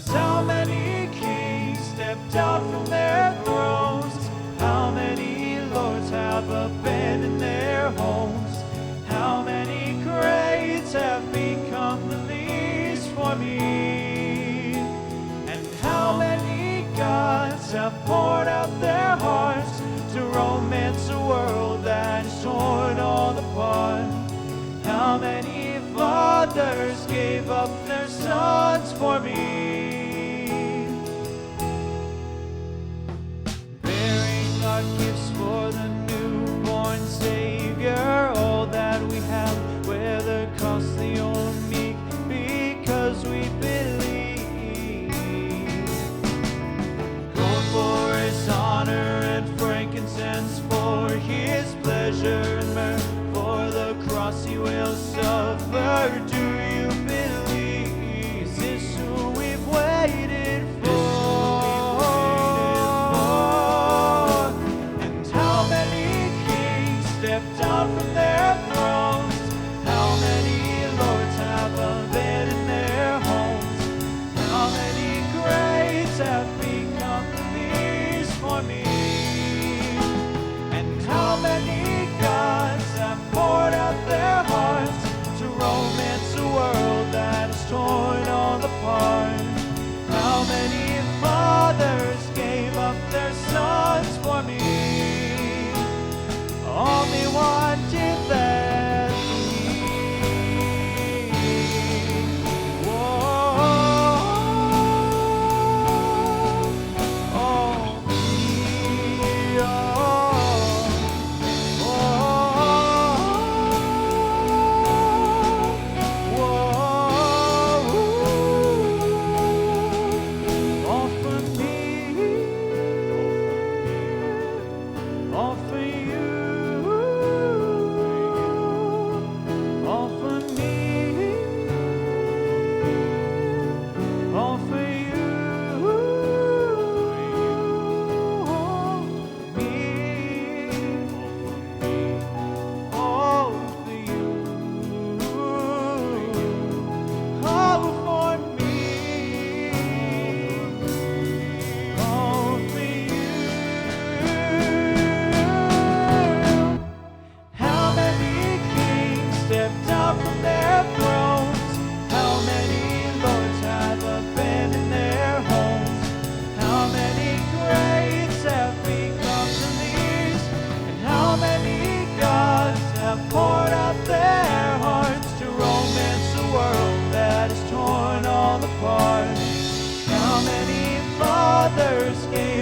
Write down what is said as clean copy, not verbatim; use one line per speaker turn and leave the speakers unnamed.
How many kings stepped out from their thrones? How many lords have abandoned their homes? How many greats have become the least for me? And how many gods have poured out their hearts to romance a world that is torn all apart? How many fathers gave up their sons for me? Bearing our gifts for the newborn Savior, all that we have, whether costly or meek, because we believe. Gold for His honor and frankincense for His pleasure, and myrrh for the cross He will suffer. Do you believe? Is this who we've waited for? And how many kings stepped out from their thrones? How many lords have abandoned their homes? How many greats have become the least for me? And how many gods have poured out their hearts to romance a world that is torn all apart? How many fathers gave up their sons for me? Only one did that for me. Whoa, oh, me, all for me, all for you, all for me, all for you, me, all for you, all for me, all for you. How many kings stepped out from their thrones? How many lords have abandoned their homes? How many greats have become the least? And how many gods have poured out their hearts to romance a world that is torn all apart? How many fathers gave